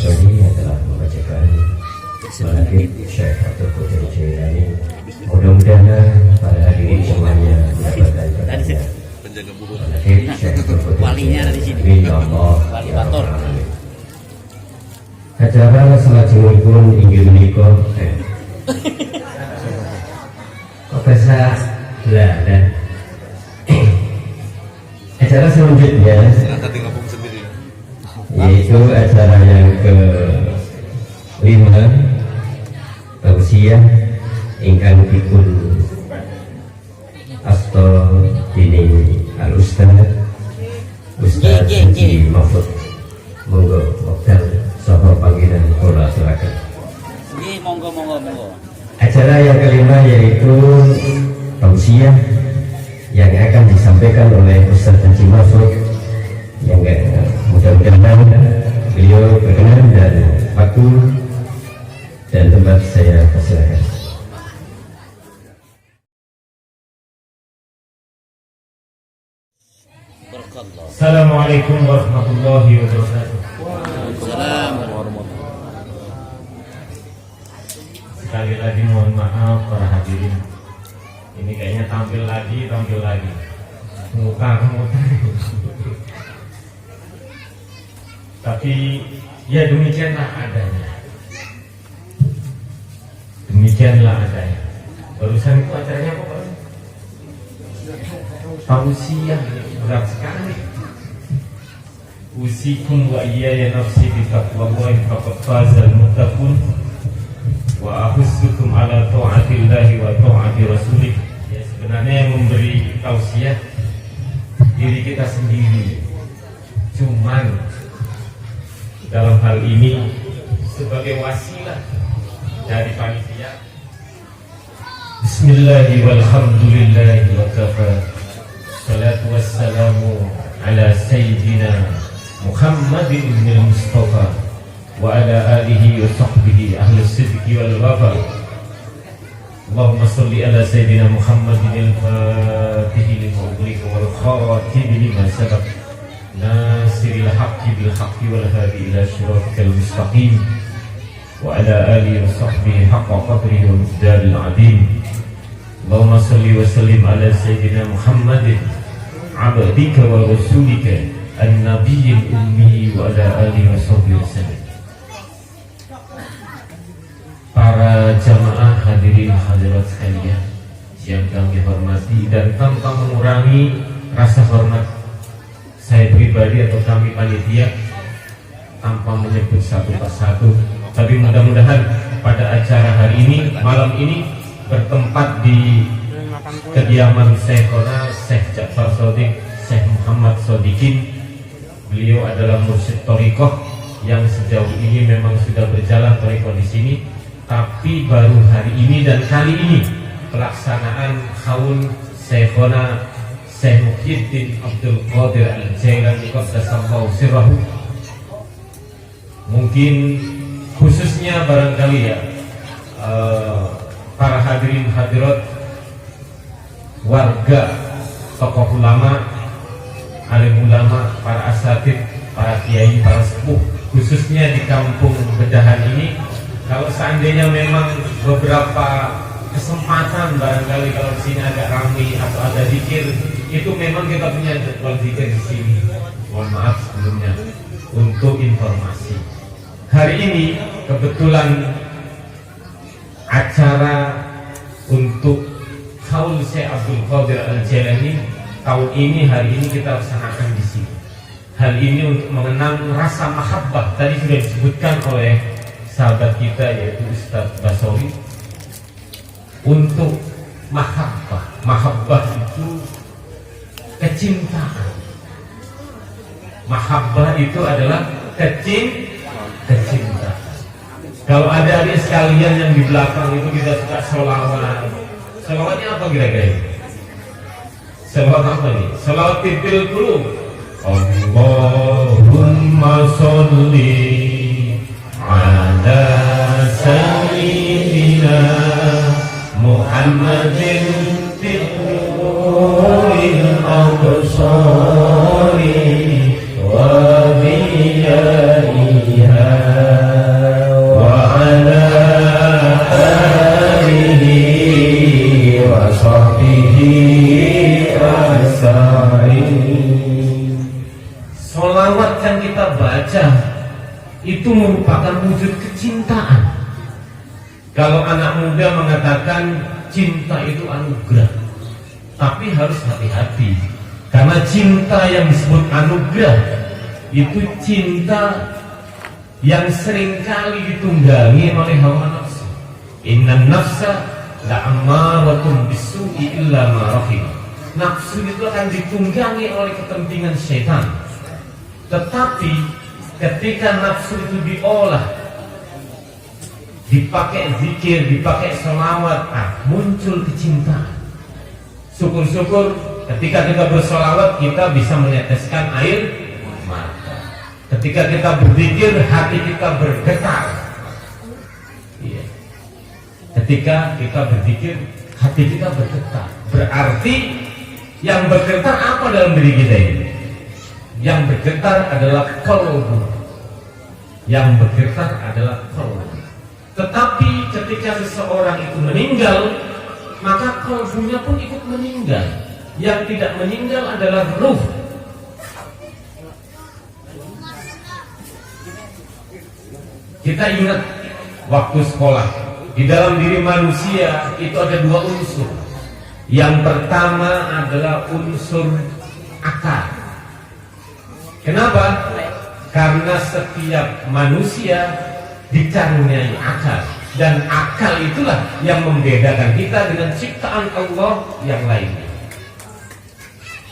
Sony yang telah membacakan manaqib Syekh Abdul Qadir Jailani. Mudah-mudahan para hadirin semuanya mendapatkan manaqib Syekh Abdul Qadir Jailani. Ya Allah, ya Rabbal Alamin. Acara salajengipun inggih menika Profesor Belanda. Acara selanjutnya yaitu acara yang ke-5, tausiah ingkang dipun asta dening Al-Ustaz Haji Mahfud. Monggo wekdal saha panggilan kula aturaken. Nggih, monggo. Acara yang kelima yaitu tausiah yang akan disampaikan oleh Ustaz Haji Mahfud, yang mudah-mudahan beliau berkenan dan waktu dan tempat saya persilakan. Assalamualaikum warahmatullahi wabarakatuh. Sekali lagi mohon maaf para hadirin. Ini kayaknya tampil lagi. Muka. Tapi ya demikianlah adanya. Barusan itu acaranya apa Pak? Tausiah, berat sekali. Usikum wa iyaya nafsi bi taqwallahi faqad fazal muttaqun wa ahussukum ala ta'atillahi wa ta'ati rasulih. Ya, sebenarnya yang memberi tausiah diri kita sendiri. Cuman dalam hal ini sebagai wasilah dari panitia. Bismillahi walhamdulillahi wa kafa. Salatu wassalamu ala sayyidina Muhammadin ibn Mustafa wa ala alihi wa sahbihi ahli sidqi wal wafa. Allahumma salli ala sayyidina Muhammadin al-fatihi lima ughliqa wal khatimi lima sabaq nasiril haqqi bil haqqi wal hadi ila siratikal mustaqim wa ala alihi wa sahbihi haqqa qadrihi wa miqdaril azim. Allahumma salli wa sallim ala sayyidina Muhammadin abdika wa rasulika an-nabiyil ummi wa ala alihi wa sahbihi wasallam. Para jamaah hadirin hadirat sekalian yang kami hormati, dan tanpa mengurangi rasa hormat saya pribadi atau kami panitia, tanpa menyebut satu persatu, tapi mudah-mudahan pada acara hari ini, malam ini, bertempat di kediaman Syekhona Syekh Ja'far Shadiq, Syekh Muhammad Shadiqin. Beliau adalah mursyid thariqah yang sejauh ini memang sudah berjalan thariqah di sini, tapi baru hari ini dan kali ini pelaksanaan haul Syekhona Syekh Muhyiddin Abdul Qadir Al-Jailani qaddasallahu sirrahu. Mungkin khususnya barangkali ya para hadirin hadirat, warga, tokoh ulama, alim ulama, para asatid, para kiai, para sepuh, khususnya di kampung Bedahan ini, kalau seandainya memang beberapa kesempatan barangkali kalau di sini agak ramai atau ada zikir, itu memang kita punya jadwal zikir di sini. Mohon maaf sebelumnya. Untuk informasi, hari ini kebetulan acara untuk haul Syekh Abdul Qadir Al-Jailani tahun ini, hari ini kita laksanakan di sini. Hal ini untuk mengenang rasa mahabbah. Tadi sudah disebutkan oleh sahabat kita yaitu Ustaz Basori. Untuk mahabbah itu kecintaan. Mahabbah itu adalah kecintaan. Kalau ada adik sekalian yang di belakang itu kita suka sholawat. Sholawatnya apa kira-kira? Sholawat apa nih? Sholawat titil qulub. Allahumma sholli ala sayyidina Muhammadin tiquril absari wa biyaiha membaca itu merupakan wujud kecintaan. Kalau anak muda mengatakan cinta itu anugerah, tapi harus hati-hati, karena cinta yang disebut anugerah itu cinta yang seringkali ditunggangi oleh hawa nafsu. Innan nafsa la'ammaratun bisu'i illa ma rahim. Nafsu itu akan ditunggangi oleh kepentingan syaitan. Tetapi ketika nafsu itu diolah, dipakai zikir, dipakai selawat, muncul kecintaan. Syukur-syukur ketika kita berselawat kita bisa meneteskan air mata. Ketika kita berzikir hati kita bergetar. Iya. Ketika kita berzikir hati kita bergetar. Berarti yang bergetar apa dalam diri kita ini? Yang bergetar adalah qalbu. Yang bergetar adalah qalbu. Tetapi ketika seseorang itu meninggal, maka qalbunya pun ikut meninggal. Yang tidak meninggal adalah ruh. Kita ingat waktu sekolah, di dalam diri manusia itu ada dua unsur. Yang pertama adalah unsur akal. Kenapa? Karena setiap manusia dikaruniai akal, dan akal itulah yang membedakan kita dengan ciptaan Allah yang lainnya.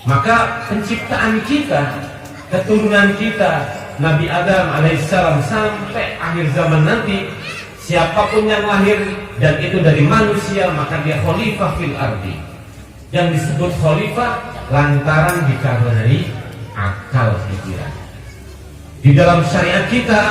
Maka penciptaan kita, keturunan kita, Nabi Adam alaihissalam sampai akhir zaman nanti, siapapun yang lahir dan itu dari manusia, maka dia khalifah fil ardi. Yang disebut khalifah lantaran dikaruniai akal pikiran. Di dalam syariat kita,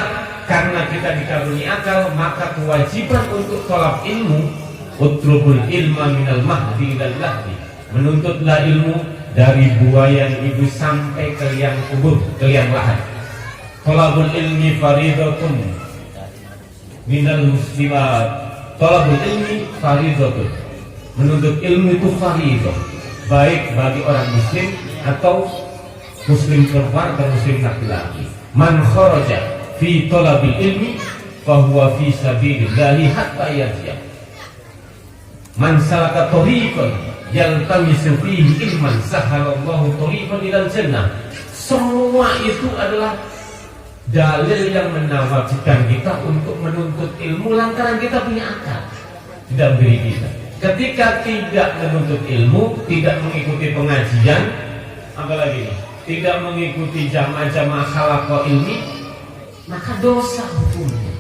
karena kita dikaruniai akal, maka kewajiban untuk thalab ilmu, utlubul ilma minal mahdi ilal lahdi, menuntutlah ilmu dari buayan ibu sampai ke liang kubur, ke liang lahat. Thalabul ilmi faridatun minal muslimat. Thalabul ilmi faridatun, menuntut ilmu itu faridah, baik bagi orang muslim atau muslim perempuan atau muslim laki-laki. Man kharaja fi thalabil ilmi fahuwa fi sabilillahi hatta yarji'. Man salaka tariqan yaltamisu fihi ilman sahalallahu tariqan ilal jannah. Semua itu adalah dalil yang menawajibkan kita untuk menuntut ilmu lantaran kita punya akal di dalam diri kita. Ketika tidak menuntut ilmu, tidak mengikuti pengajian, apalagi tidak mengikuti jamaah-jamaah halaqah ilmi, maka dosa hukumnya.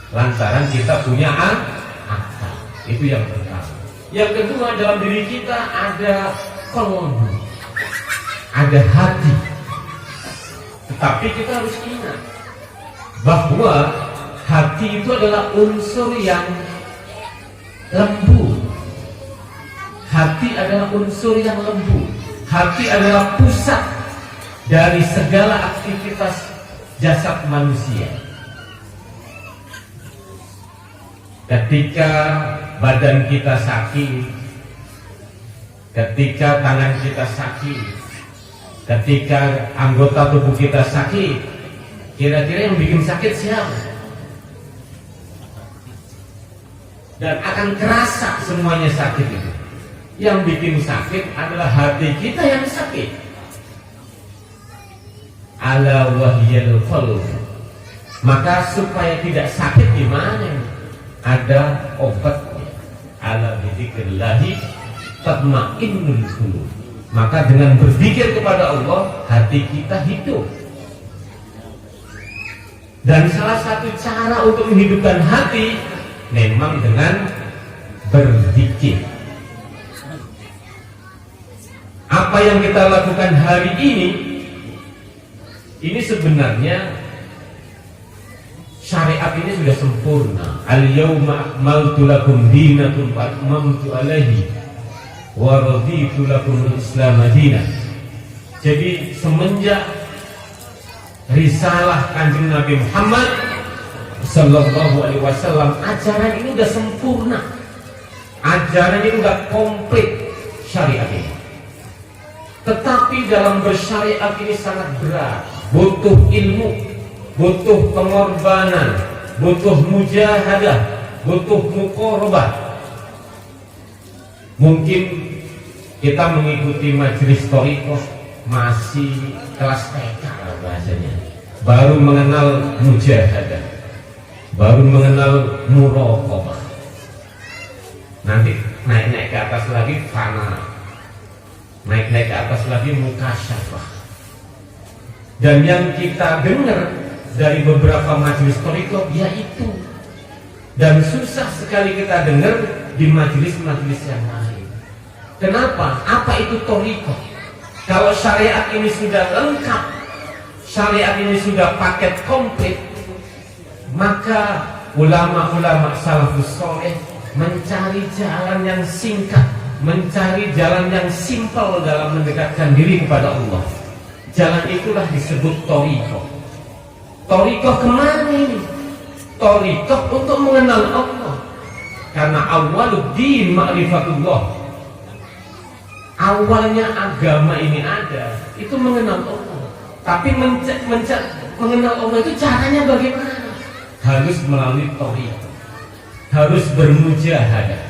Lantaran kita punya akal. Itu yang pertama. Yang kedua, dalam diri kita ada qalbu, ada hati. Tetapi kita harus ingat bahwa hati itu adalah unsur yang lembut. Hati adalah unsur yang lembut. Hati adalah pusat dari segala aktivitas jasad manusia. Ketika badan kita sakit, ketika tangan kita sakit, ketika anggota tubuh kita sakit, kira-kira yang bikin sakit siapa? Dan akan kerasa semuanya sakit itu. Yang bikin sakit adalah hati kita yang sakit. Ala wahyal qalb. Maka supaya tidak sakit di mana? Ada obatnya. Ala bidzikrillahi tatma'innul qulub. Maka dengan berzikir kepada Allah, hati kita hidup. Dan salah satu cara untuk menghidupkan hati memang dengan berzikir. Apa yang kita lakukan hari ini sebenarnya syariat ini sudah sempurna. Al-yawma akmaltu lakum dinakum wa atmamtu alaihi wa raditu lakum al-islam madinah. Jadi semenjak risalah Kanjeng Nabi Muhammad sallallahu alaihi wasallam, ajaran ini sudah sempurna. Ajaran ini sudah komplit syariat ini. Tetapi dalam bersyariat ini sangat berat. butuh ilmu, butuh pengorbanan, butuh mujahadah, butuh muqarabah. Mungkin kita mengikuti majelis thariqah masih kelas TK lah bahasanya, baru mengenal mujahadah, baru mengenal muraqabah. Nanti naik-naik ke atas lagi fana, naik-naik ke atas lagi mukasyafah. Dan yang kita dengar dari beberapa majelis thariqah yaitu, dan susah sekali kita dengar di majelis-majelis yang lain. Kenapa? Apa itu thariqah? Kalau syariat ini sudah lengkap, syariat ini sudah paket komplit, maka ulama-ulama salafus soleh mencari jalan yang singkat, mencari jalan yang simpel dalam mendekatkan diri kepada Allah. Jalan itulah disebut thariqah. Thariqah kemana ini? Thariqah untuk mengenal Allah. Karena awwaluddin ma'rifatullah. Awalnya agama ini ada, itu mengenal Allah. Tapi mengenal Allah itu caranya bagaimana? Harus melalui thariqah, harus bermujahadah.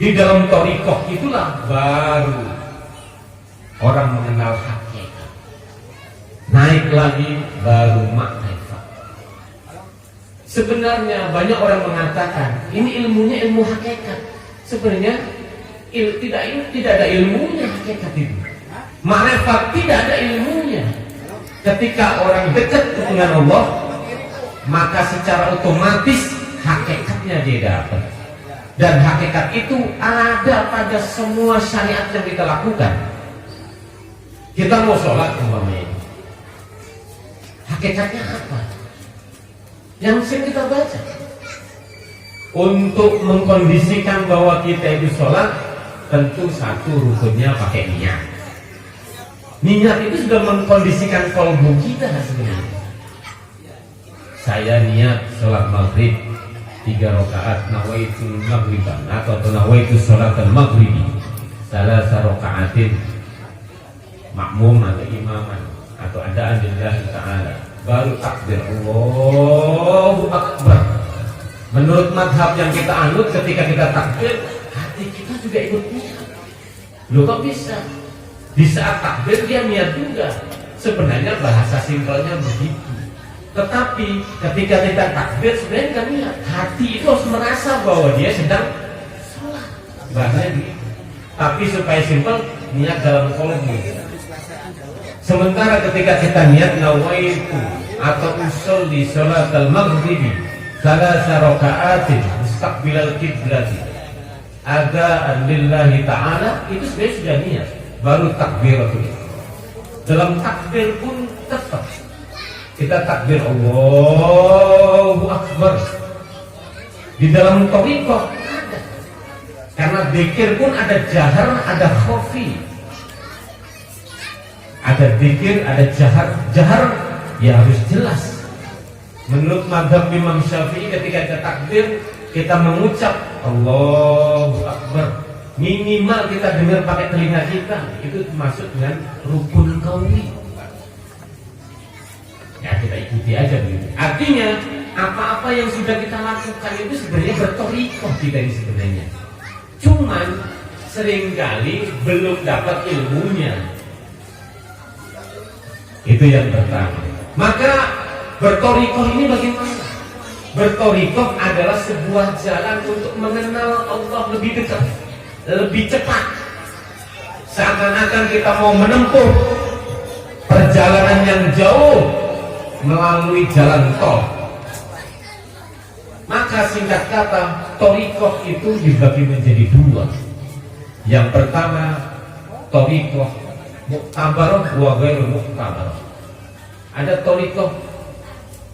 Di dalam thariqah itulah baru orang mengenal hakikat. Naik lagi baru makrifat. Sebenarnya banyak orang mengatakan ini ilmunya ilmu hakikat. Sebenarnya tidak ada ilmunya hakikat itu. Makrifat tidak ada ilmunya. Ketika orang dekat dengan Allah, maka secara otomatis hakikatnya dia dapat. Dan hakikat itu ada pada semua syariat yang kita lakukan. Kita mau sholat umpamanya, hakikatnya apa? Yang sering kita baca. Untuk mengkondisikan bahwa kita itu sholat, tentu satu rukunnya pakai niat. Niat itu sudah mengkondisikan kalbu kita sebenarnya. Saya niat sholat maghrib 3 rakaat, nawaitul maghriban atau nawaitul sholatul maghribi salasa rakaatin, makmum atau imaman atau adaan lillahi ta'ala, baru takbir Allahu Akbar. Menurut madhab yang kita anut, ketika kita takbir, hati kita juga ikut niat. Loh kok bisa? Di saat takbir dia niat juga. Sebenarnya bahasa simpelnya begitu. Tetapi ketika kita takbir sebenarnya kan niat. Hati itu harus merasa bahwa dia sedang sholat. Bahasanya begitu. Tapi supaya simpel, niat dalam qalbu. Sementara ketika kita niat nawaitu atau usolli sholatal maghribi salasa rakaatin mustaqbilal qiblati adaan lillahi ta'ala, itu sebenarnya sudah niat. Baru takbiratul ihram. Dalam takbir pun tetap kita takbir Allahu Akbar. Di dalam thariqah ada. Karena dzikir pun ada jahar, ada khafi. Ada dzikir, ada jahar. Jahar ya harus jelas. Menurut mazhab Imam Syafi'i, ketika kita takbir, kita mengucap Allahu Akbar, minimal kita dengar pakai telinga kita, itu termasuk dengan rukun qauli. Ya kita ikuti aja begitu. Artinya apa-apa yang sudah kita lakukan itu sebenarnya berthariqah kita ini sebenarnya. Cuman seringkali belum dapat ilmunya. Itu yang pertama. Maka berthariqah ini bagaimana? Berthariqah adalah sebuah jalan untuk mengenal Allah lebih dekat, lebih cepat. Seakan-akan kita mau menempuh perjalanan yang jauh melalui jalan tol. Maka singkat kata, thariqah itu dibagi menjadi 2. Yang pertama, thariqah muktabarah wa ghairu muktabarah. Ada thariqah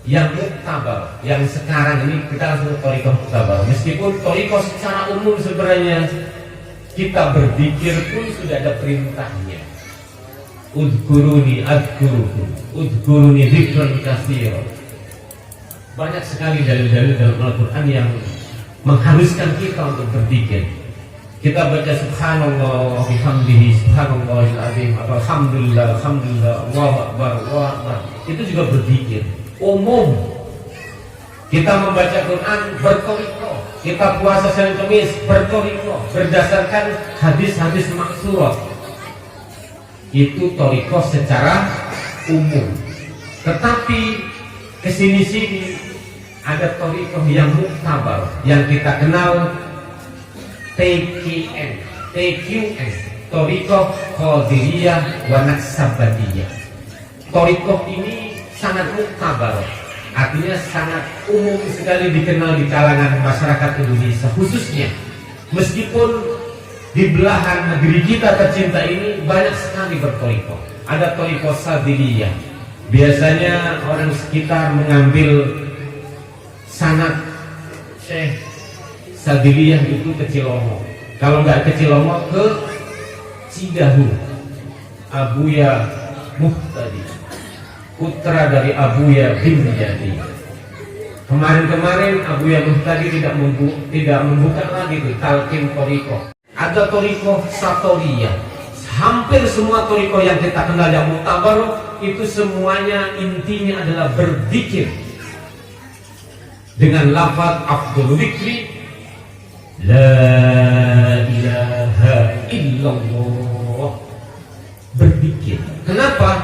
yang muktabar, yang sekarang ini kita langsung thariqah muktabar. Meskipun thariqah secara umum sebenarnya kita berzikir pun sudah ada perintahnya. Udhkuruni adhkurukum, udhkuruni dzikran katsira. Banyak sekali dalil-dalil dalam Al-Quran yang mengharuskan kita untuk berzikir. Kita baca subhanallah bihamdihi subhanallahil azim atau alhamdulillah Allahu akbar Allahu akbar, itu juga berzikir umum. Kita membaca Quran bertoriko, kita puasa Senin Kamis bertoriko berdasarkan hadis-hadis maksurah, itu toriko secara umum. Tetapi kesini-sini ada toriko yang muktabar, yang kita kenal TQN, toriko Qadiriyah wa Naqsabandiyah. Toriko ini sangat muktabar, artinya sangat umum sekali dikenal di kalangan masyarakat Indonesia khususnya. Meskipun di belahan negeri kita tercinta ini banyak sekali bertoriko. Ada toriko Sadiriyah. Biasanya orang sekitar mengambil sanad Syekh Sadiriyah itu ke Cilomo. Kalau nggak ke Cilomo, ke Cidahu. Abuya Muhtadi, putra dari Abuya bin Jadi. Kemarin-kemarin Abuya Muhtadi tidak membuka lagi itu talqin toriko. Ada toriko Satoriyah. Hampir semua toriko yang kita kenal yang muktabar itu semuanya intinya adalah berzikir dengan lafaz afdhul dzikri la ilaha illallah. Berzikir. Kenapa?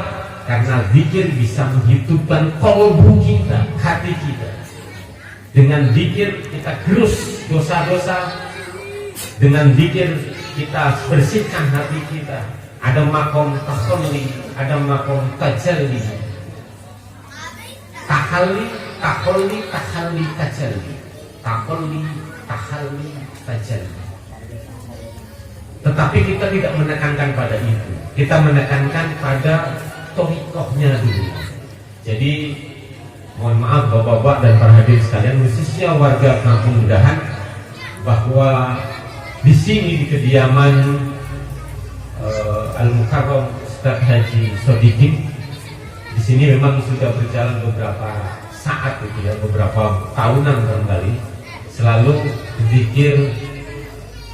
Karena zikir bisa menghidupkan kolbu kita, hati kita. Dengan zikir kita gerus dosa-dosa. Dengan zikir kita bersihkan hati kita. Ada makom takhalli, ada makom tajalli. Tahalli, tajalli. Tahalli, tajalli. Tetapi kita tidak menekankan pada itu. Kita menekankan pada torikohnya dulu. Jadi mohon maaf bapak-bapak dan para hadirin sekalian, khususnya warga Kampung Dahan, bahwa di sini di kediaman Al-Mukarram Ustadz Haji Sodikin, di sini memang sudah berjalan beberapa saat itu ya, beberapa tahunan kembali selalu berzikir,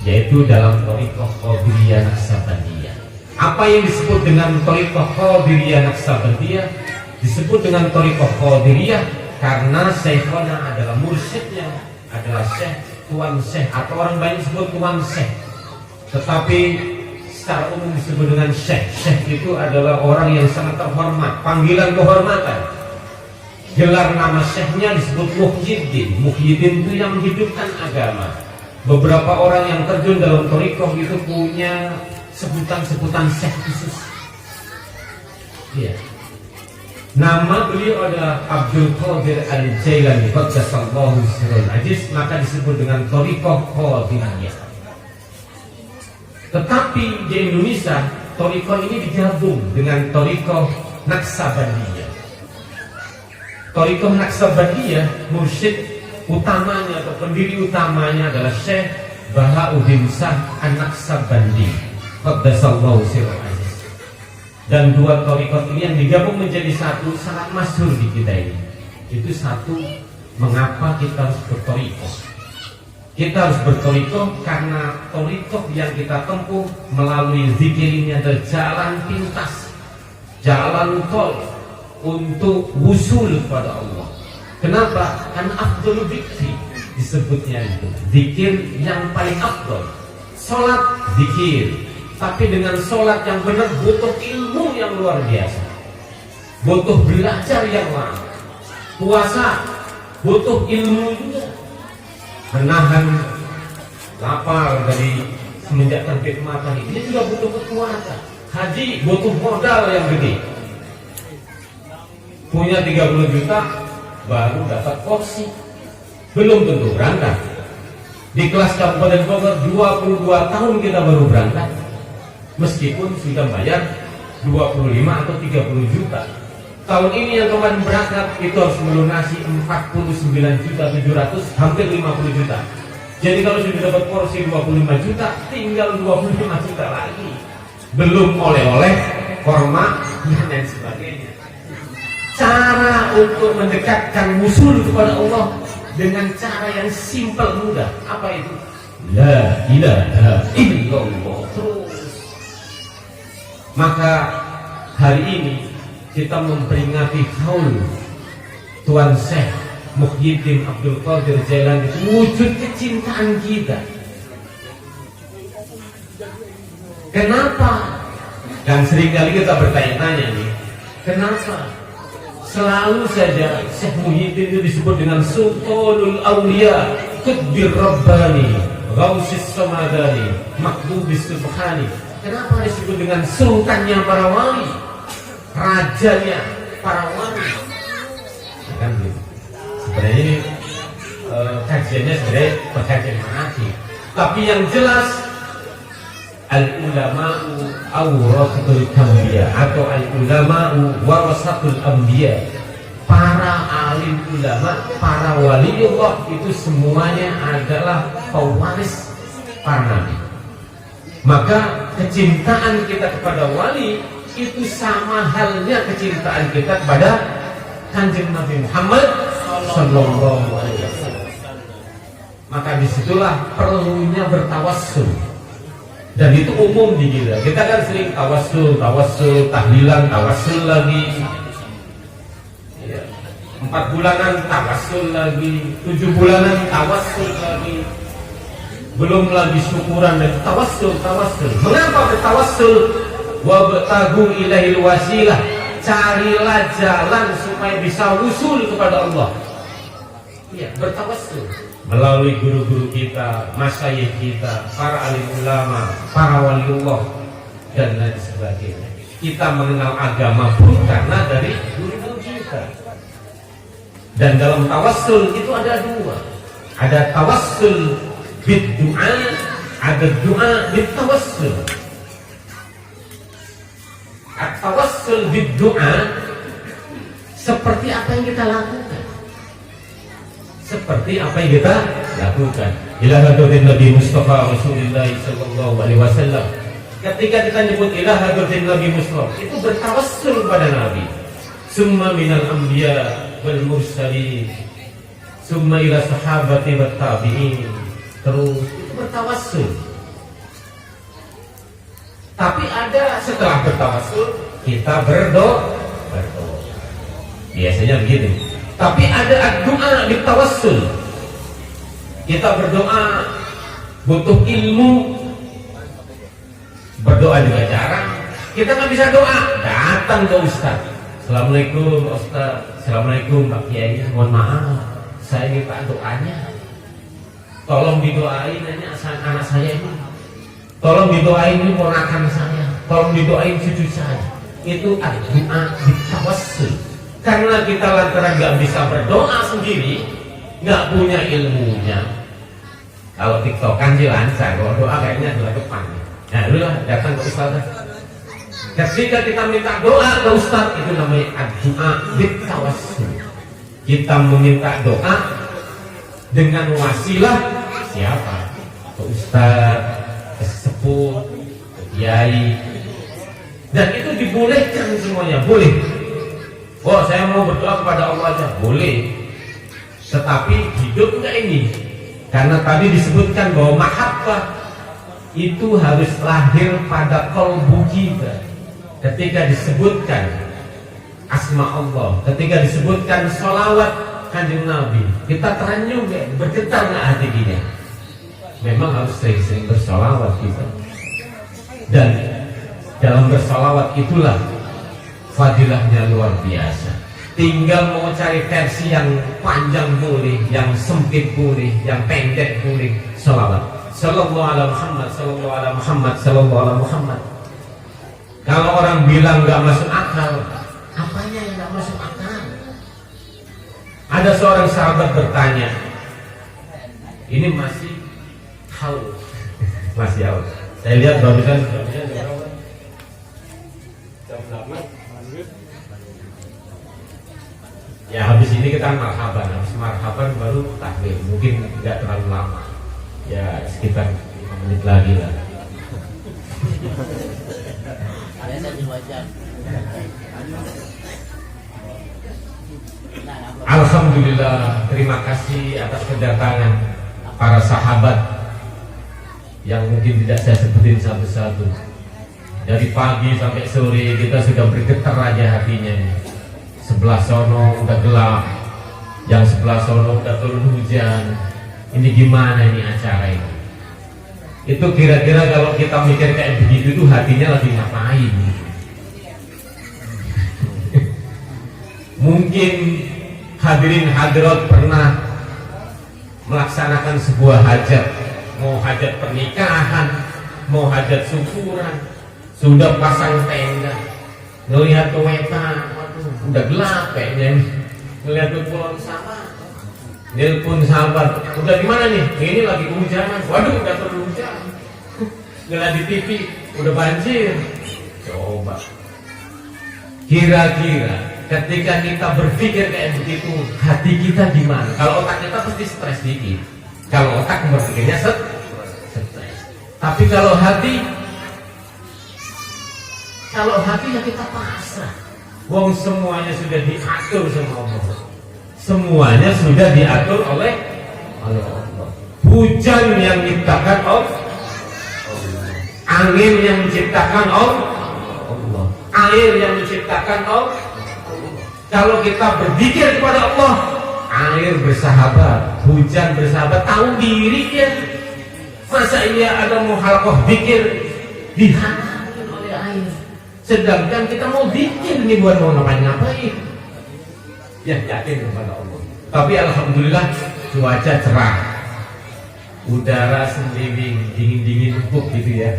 yaitu dalam torikoh Qadiriyah Naqsabandiyah. Apa yang disebut dengan torikoh Qadiriyah Naqsabandiyah? Disebut dengan torikoh Qadiriyah karena syekhona adalah mursyidnya adalah Syekh, Tuan Syekh, atau orang banyak sebut Tuan Syekh, tetapi secara umum disebut dengan Syekh. Syekh itu adalah orang yang sangat terhormat, panggilan kehormatan. Gelar nama Syekhnya disebut Muhyiddin. Muhyiddin itu yang menghidupkan agama. Beberapa orang yang terjun dalam torikoh itu punya sebutan-sebutan Syekh khusus. Iya. Nama beliau adalah Abdul Qadir Al-Jailani Qaddasallahu sirrul aziz, maka disebut dengan torikoh Qadiriyah. Tetapi di Indonesia torikoh ini digabung dengan torikoh Naqsabandiyah. Torikoh Naqsabandiyah, mursyid utamanya atau pendiri utamanya adalah Syekh Bahauddin Shah An-Naqsabandi Qaddasallahu sirrul aziz. Dan dua torikot ini yang digabung menjadi satu sangat masyhur di kita ini. Itu satu, mengapa kita harus bertorikoh. Kita harus bertorikoh karena torikoh yang kita tempuh melalui zikir ini adalah jalan pintas, jalan tol untuk wusul kepada Allah. Kenapa? Karena afdhul dzikri disebutnya itu zikir yang paling afdol. Salat zikir, tapi dengan sholat yang benar butuh ilmu yang luar biasa, butuh belajar yang lama. Puasa butuh ilmu juga, menahan lapar dari semenjak terbit matahari ini juga butuh kekuatan. Haji butuh modal yang gede, punya 30 juta baru dapat porsi, belum tentu berangkat. Di kelas Kabupaten Bogor 22 tahun kita baru berangkat, meskipun sudah bayar 25 atau 30 juta. Tahun ini yang kemarin berangkat itu harus melunasi 49.700.000, hampir 50 juta. Jadi kalau sudah dapat porsi 25 juta, tinggal 25 juta lagi. Belum oleh-oleh, korma, dan lain sebagainya. Cara untuk mendekatkan musuh kepada Allah dengan cara yang simpel mudah. Apa itu? la ilaha illallah terus. Maka hari ini kita memperingati haul Tuan Syekh Muhyiddin Abdul Qadir Jailani, wujud kecintaan kita. Kenapa? Dan seringkali kita bertanya-tanya nih, kenapa selalu saja Syekh Muhyiddin itu disebut dengan Sultanul Aulia, Qutbir Rabbani, Ghausis Samadani, Makbubis Subhani. Kenapa disebut dengan sultannya para wali, rajanya para wali? Kan gitu. Sebenarnya ini kajiannya sebenarnya perkajian manafi. Tapi yang jelas al-ulama'u awrathatul anbiya atau al-ulama'u warasatul anbiya. Para alim ulama, para waliullah itu semuanya adalah pewaris para nabi. Maka kecintaan kita kepada wali itu sama halnya kecintaan kita kepada Kanjeng Nabi Muhammad Sallallahu Alaihi Wasallam. Maka disitulah perlunya bertawassul. Dan itu umum di kita. Kita kan sering tawassul, tahlilan, tawassul lagi. 4 bulanan tawassul lagi, 7 bulanan tawassul lagi. Belum lagi syukuran dan tawassul. Mengapa bertawassul? Wa batagu ilahil wasilah. Carilah jalan supaya bisa wusul kepada Allah. Ya, bertawassul melalui guru-guru kita, masyayikh kita, para alim ulama, para waliullah dan lain sebagainya. Kita mengenal agama pun karena dari guru-guru kita. Dan dalam tawassul itu ada 2. Ada tawassul bid-du'a, ada doa bid-tawassul. At-tawassul bid-du'a seperti apa yang kita lakukan. Seperti apa yang kita lakukan. Ila hadratin Nabi Mustafa Rasulullah sallallahu alaihi wasallam. Ketika kita nyebut ila hadratin Nabi Mustafa, itu bertawassul pada Nabi. Summa minal anbiya wal mursalin. Summa ila sahabati wat tabi'in. Terus itu bertawassul. Tapi ada setelah bertawassul kita berdoa. Biasanya begitu. Tapi ada doa di tawassul. Kita berdoa butuh ilmu. Berdoa juga jarang. Kita nggak bisa doa, datang ke Ustaz. Assalamualaikum Ustaz. Assalamualaikum Pak Kiai. Mohon maaf, saya minta doanya. Tolong didoain anak saya ini. Tolong didoain ini ponakan saya. Tolong didoain cucu saya. Itu doa di tawassul. Karena kita lantaran nggak bisa berdoa sendiri, nggak punya ilmunya. Kalau tiktokan sih lancar, kalau doa kayaknya adalah depan. Nah, itulah datang ke Ustaz. Ketika kita minta doa ke Ustaz, itu namanya doa bitawassul. Kita meminta doa dengan wasilah siapa? Ke Ustaz, ke sepuh, ke kiai. Dan itu dibolehkan semuanya, boleh. Oh, saya mau berdoa kepada Allah aja, boleh. Tetapi hidup enggak ini? Karena tadi disebutkan bahwa mahabbah itu harus lahir pada qalbu kita. Ketika disebutkan asma Allah, ketika disebutkan sholawat Kanjeng Nabi, kita terenyuh enggak? Bergetar enggak hati kita? Memang harus sering-sering bersholawat kita. Dan dalam bersholawat itulah fadilahnya luar biasa. Tinggal mau cari versi yang panjang boleh, yang sempit boleh, yang pendek boleh. Salawat sallallahu ala Muhammad, sallallahu ala Muhammad, sallallahu ala Muhammad. Kalau orang bilang nggak masuk akal, apanya yang nggak masuk akal? Ada seorang sahabat bertanya, ini masih haul, masih haul. Saya lihat barusan jam 8. Ya habis ini kita marhaban, habis marhaban baru takbir, mungkin nggak terlalu lama, ya sekitar 5 menit lagi lah. Alhamdulillah, terima kasih atas kedatangan para sahabat yang mungkin tidak saya sebutin satu-satu. Dari pagi sampai sore kita sudah bergetar aja hatinya. Sebelah sono udah gelap, yang sebelah sono udah turun hujan. Ini gimana ini acara ini? Itu kira-kira kalau kita mikir kayak begitu tuh hatinya lagi ngapain? Mungkin hadirin hadirat pernah melaksanakan sebuah hajat, mau hajat pernikahan, mau hajat syukuran, sudah pasang tenda, ngelihat ke weta, waduh, udah gelap kayaknya, ngelihat ke pulau sama, nelpon sahabat, udah gimana nih? Ini lagi kehujanan, waduh udah turun hujan, ngelihat di TV, udah banjir. Coba, kira-kira ketika kita berpikir kayak begitu, hati kita gimana? Kalau otak kita pasti stres dikit. Kalau otak berpikirnya stres. Tapi kalau hati ya kita pasrah. Wong semuanya sudah diatur sama Allah. Semuanya sudah diatur oleh Allah. Hujan yang menciptakan Allah. Angin yang menciptakan Allah. Air yang menciptakan Allah. Kalau kita berzikir kepada Allah, air bersahabat, hujan bersahabat, tahu diri ya. Masa iya ada mau halaqah zikir dihalangi oleh air, sedangkan kita mau zikir nih buat mau ngapain? Ya yakin kepada Allah. Tapi alhamdulillah cuaca cerah, udara sendiri dingin empuk gitu ya.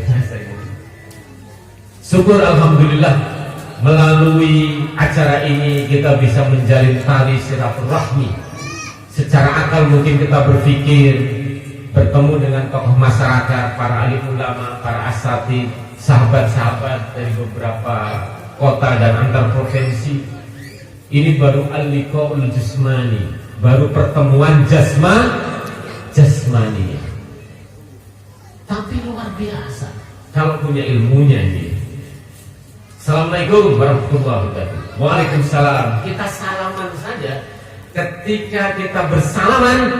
Syukur alhamdulillah. Melalui acara ini kita bisa menjalin tali silaturahmi. Secara akal mungkin kita berpikir bertemu dengan tokoh masyarakat, para alim ulama, para asatidz, sahabat-sahabat dari beberapa kota dan antar provinsi. Ini baru al-liqa'ul jasmani, baru pertemuan jasmani. Tapi luar biasa kalau punya ilmunya ini. Assalamualaikum warahmatullahi wabarakatuh. Waalaikumsalam. Kita salaman saja. Ketika kita bersalaman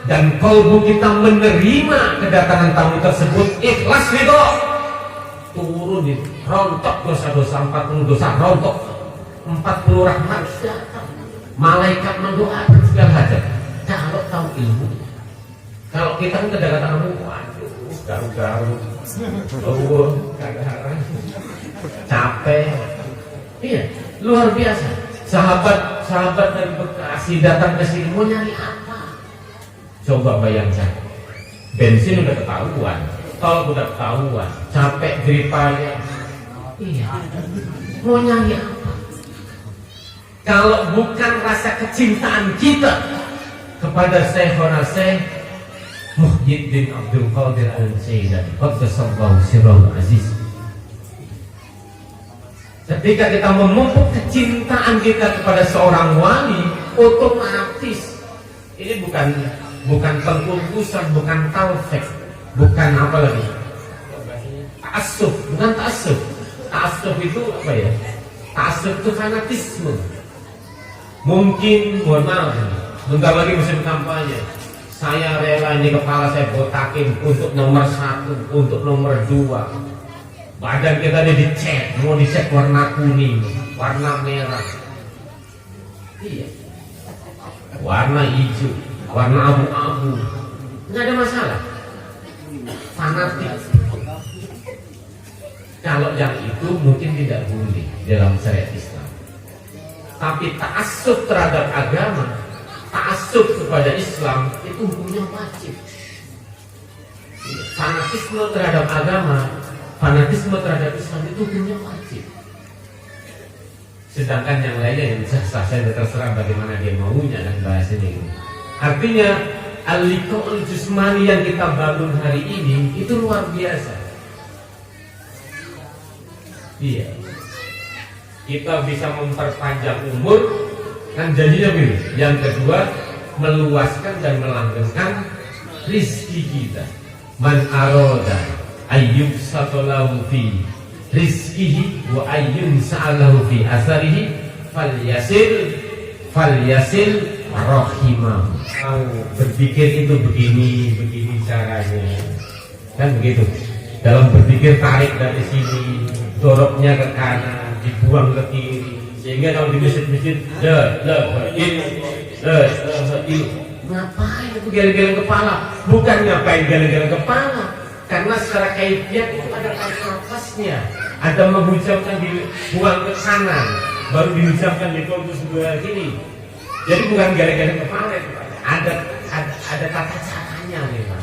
dan kalbu kita menerima kedatangan tamu tersebut, ikhlas gitu, turun itu, rontok dosa-dosa, 40 dosa rontok, 40 rahmat datang, malaikat mendoakan segala hajat. Kalau tahu ilmu, kalau kita kan kedatangan tamu, waduh, garu-garu, kagak capek, iya, luar biasa. Sahabat dari Bekasi datang ke sini mau nyari apa? Coba bayangkan, bensin udah ketahuan, tol udah ketahuan, capek jeripaya, iya, mau nyari apa? Kalau bukan rasa kecintaan kita kepada Syekhona Syekh Muhyiddin Abdul Qadir Al-Jailani, qaddasallahu sirrahul aziz. Ketika kita memupuk kecintaan kita kepada seorang wali, otomatis ini bukan pengkultusan, bukan taufik, bukan apa lagi, ta'assub, bukan ta'assub. Ta'assub itu apa ya? Ta'assub itu fanatisme. Mungkin, mohon maaf, bentar lagi musim kampanye, saya rela ini kepala saya botakin untuk nomor 1, untuk nomor 2. Badan kita dicet, mau dicet warna kuning, warna merah, iya, warna hijau, warna abu-abu, nggak ada masalah. Fanatik. Kalau yang itu mungkin tidak boleh dalam syariat Islam. Tapi ta'assub terhadap agama, ta'assub kepada Islam itu hukumnya wajib. Fanatisme terhadap agama, fanatisme terhadap Islam itu hukumnya wajib. Sedangkan yang lainnya yang sah-sah saja, terserah bagaimana dia maunya dan bahasanya itu. Artinya al-liqa'ul jasmani yang kita bangun hari ini itu luar biasa. Iya, kita bisa memperpanjang umur, kan janjinya biru. Yang kedua, meluaskan dan melanggengkan rizki kita. Man aroda ayyub satolahu fi rizkihi wa ayyun sa'alahu fi asarihi falyasil rahimah. Berpikir itu begini caranya. kan begitu. Dalam berpikir tarik dari sini, dorongnya ke kanan, dibuang ke kiri, sehingga kalau di masjid-masjid ngapain itu geleng-geleng kepala? Bukan ngapain geleng-geleng kepala, karena secara kaifiat itu ada nafasnya, ada menghujamkan dibuang ke kanan, baru dihujamkan di korpus sebelah kiri. Jadi bukan geleng-geleng kepala itu, ada tata caranya memang.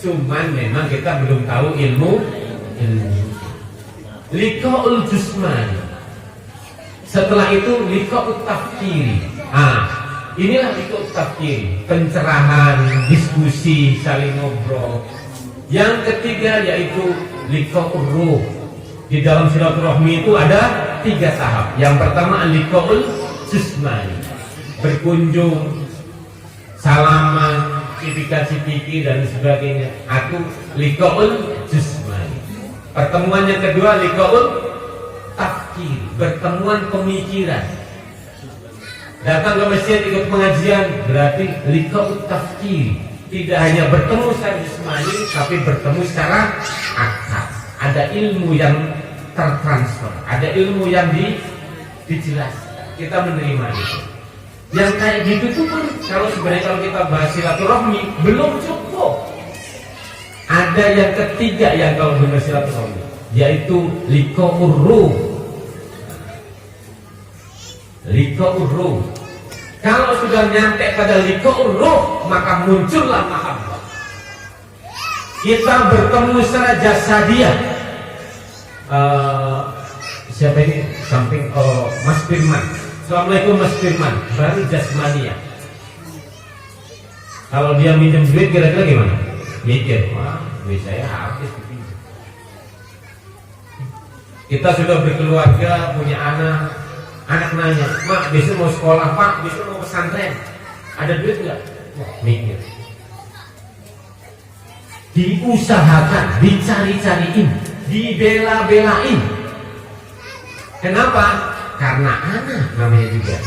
Cuman memang kita belum tahu ilmu liqa'ul jusmani. Setelah itu liqa'ut tafkiri. Inilah liqa'ut tafkiri, pencerahan, diskusi, saling ngobrol. Yang ketiga yaitu liqa'ur ruh. Di dalam silaturahmi itu ada 3 tahap. Yang pertama liqa'ul jusmani, berkunjung, salaman, cipika-cipiki dan sebagainya. Aku liqa'ul jusmani. Pertemuan yang kedua liqa'ul tafkir, pertemuan pemikiran. Datang ke masjid ikut pengajian berarti liqa'ul tafkir. Tidak hanya bertemu secara jusmani, tapi bertemu secara akal. Ada ilmu yang tertransfer, ada ilmu yang dijelaskan. Kita menerima itu. Yang kayak gitu tuh pun kalau kita bahas silaturahmi belum cukup. Ada yang ketiga yang kalau benar silaturahmi, yaitu liqa'ur ruh. Liqa'ur ruh. Kalau sudah nyampe pada liqa'ur ruh, maka muncullah mahabbah. Kita bertemu secara jasadiah. Siapa ini samping Mas Firman. Assalamualaikum Mas Firman, baru jasmania. Kalau dia minjem duit kira-kira gimana? Mikir, wah duit saya habis. Kita sudah berkeluarga, punya anak nanya, Mak besok mau sekolah, Pak besok mau pesantren, ada duit nggak? Mikir. Diusahakan, dicari-cariin, dibela-belain. Kenapa? Karena anak namanya juga.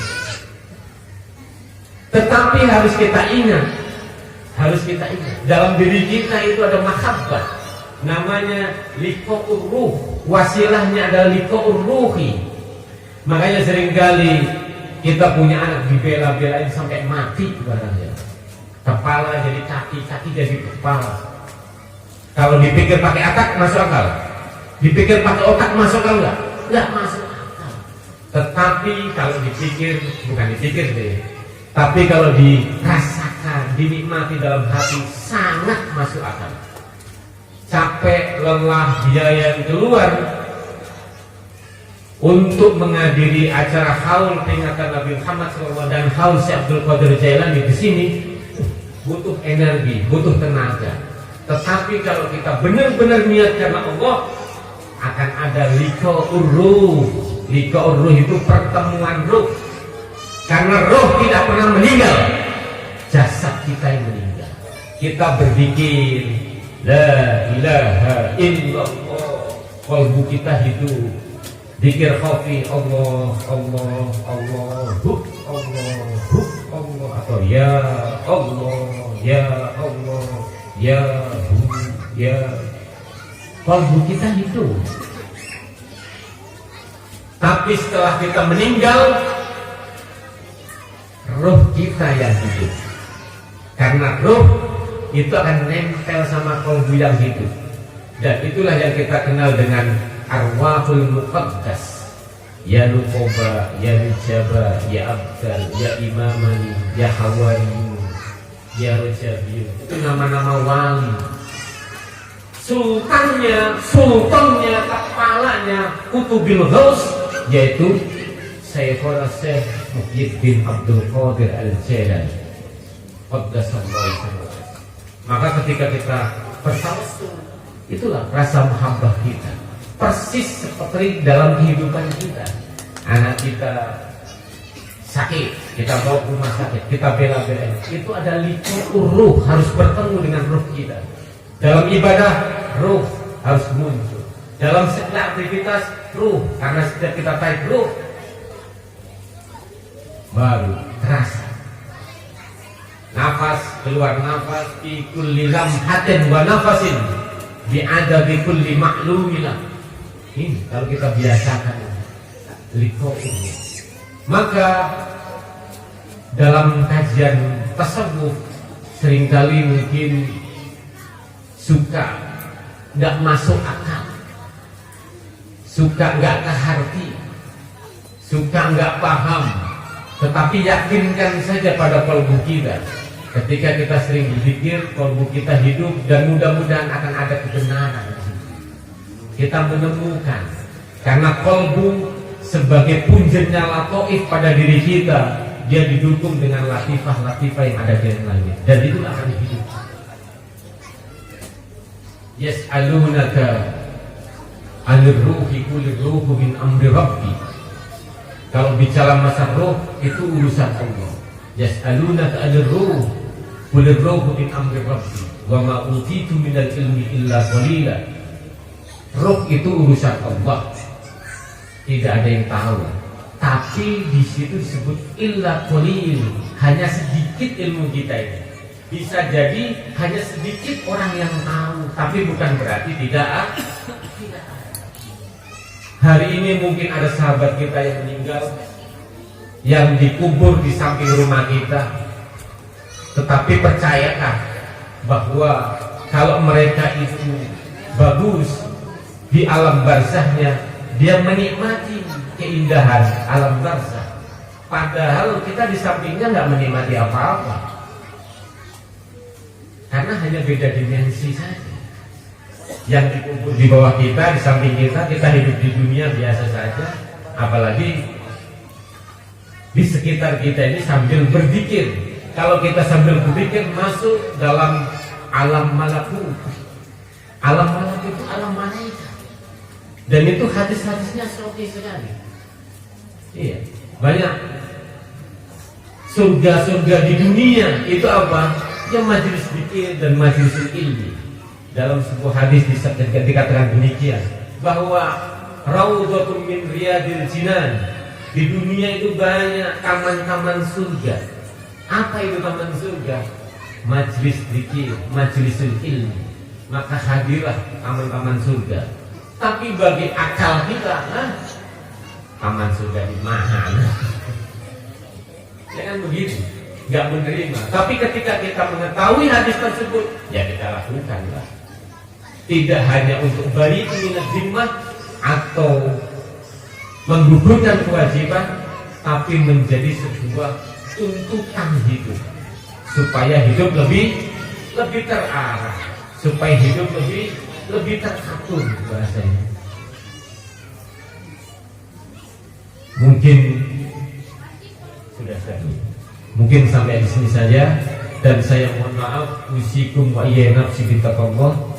Tetapi harus kita ingat, dalam diri kita itu ada mahabbah, namanya liqa'ur ruh. Wasilahnya adalah liqa'ur ruhi. Makanya seringkali kita punya anak dibela-belain sampai mati barangnya. Kepala jadi kaki, kaki jadi kepala. Kalau dipikir pakai akal masuk akal, dipikir pakai otak masuk akal enggak? Enggak masuk. Tetapi kalau bukan dipikir deh, tapi kalau dirasakan, dinikmati dalam hati, sangat masuk akal. Capek, lelah, biaya yang keluar untuk menghadiri acara haul peringatan Nabi Muhammad SAW dan haul Syekh Abdul Qadir Jailani di sini butuh energi, butuh tenaga. Tetapi kalau kita benar-benar niat karena Allah, akan ada liqa'ur ruh. Liqa'ur ruh itu pertemuan ruh. Karena ruh tidak pernah meninggal, jasad kita yang meninggal. Kita berpikir la ilaha illallah, kalbu kita hidup. Zikir khafi Allah, Allah, Allahu, Allahu, Allah, atau ya Allah, ya Allah, ya Hu, ya. Kalbu kita hidup. Tapi setelah kita meninggal, ruh kita yang hidup. Karena ruh itu akan nempel sama kalbu yang hidup. Dan itulah yang kita kenal dengan arwahul muqaddas. Ya Nuqoba, ya Nujaba, ya Abdal, ya Imamani, ya Hawari, ya Rojabiyu. Itu nama-nama wali. Sultannya, kepalanya Kutubil Ghaus, yaitu Syekhul Syekh Muhyiddin Abdul Qadir Al-Jailani. Maka ketika kita bersatu, itulah rasa mahabbah kita. Persis seperti dalam kehidupan kita. Anak kita sakit, kita bawa ke rumah sakit, kita bela-belain. Itu ada liqa'ur ruh, harus bertemu dengan ruh kita. Dalam ibadah, ruh harus muncul. Dalam setiap aktivitas, ruh. Karena setiap kita tarik ruh, baru terasa. nafas, keluar nafas, fi kulli lamhatin wa nafasin bi'adabi kulli ma'lumilah. Ini kalau kita biasakan ini, maka dalam kajian tasawuf seringkali mungkin suka nggak masuk akal, suka nggak ke hati, suka nggak paham, tetapi yakinkan saja pada kalbu kita. Ketika kita sering berzikir, kalbu kita hidup dan mudah-mudahan akan ada kebenaran. Kita menemukan, karena kalbu sebagai punjernya lataif pada diri kita, dia didukung dengan latifah-latifah yang ada di langit, dan itu akan hidup. Yas'alunaka 'anir ruhi qulir ruhu min amri rabbi. Kalau bicara masa roh itu urusan Allah. Yas'alunaka 'anir ruh qulir ruhu min amri rabbi wa ma utitu minal ilmi illa qalila. Roh itu urusan Allah, tidak ada yang tahu. Tapi di situ disebut illa qalil, hanya sedikit ilmu kita ini. Bisa jadi hanya sedikit orang yang tahu, tapi bukan berarti tidak ada. Hari ini mungkin ada sahabat kita yang meninggal, yang dikubur di samping rumah kita. Tetapi percayakan bahwa kalau mereka itu bagus di alam barzahnya, dia menikmati keindahan alam barzah. Padahal kita di sampingnya nggak menikmati apa-apa, karena hanya beda dimensi saja. Yang dikubur di bawah kita, di samping kita hidup di dunia biasa saja. Apalagi di sekitar kita ini sambil berzikir. Kalau kita sambil berzikir masuk dalam alam malakut. Alam malakut itu alam malaikat. Dan itu hadis-hadisnya sahih sekali. Iya, banyak. Surga-surga di dunia itu apa? Ya majelis zikir dan majelis ilmi. Dalam sebuah hadis dikatakan demikian, bahwa raudhatun min riyadil jinan. Di dunia itu banyak taman-taman surga. Apa itu taman surga? Majelis zikir, majelis ilmi. Maka hadirlah taman-taman surga. Tapi bagi akal kita, taman surga di mahal. Jangan begitu, nggak menerima. Tapi ketika kita mengetahui hadis tersebut, ya kita lakukanlah. Tidak hanya untuk bari minat zimmah atau menggugurkan kewajiban, tapi menjadi sebuah tuntutan hidup, supaya hidup lebih terarah, supaya hidup lebih teratur bahasanya. Mungkin sampai di sini saja, dan saya mohon maaf. Usikum wa iyya nafsi bitaqwallah.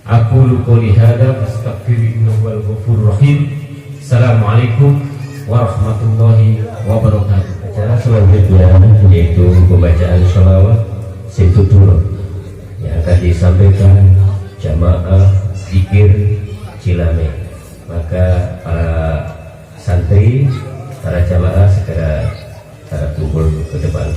Aqulu qouli hadza astaghfirullaha wal ghafurur rahim. Assalamualaikum warahmatullahi wabarakatuh. Acara selanjutnya yaitu pembacaan sholawat Situtur yang akan disampaikan jamaah zikir Cilame. Maka para santri, para jamaah segera kumpul ke depan.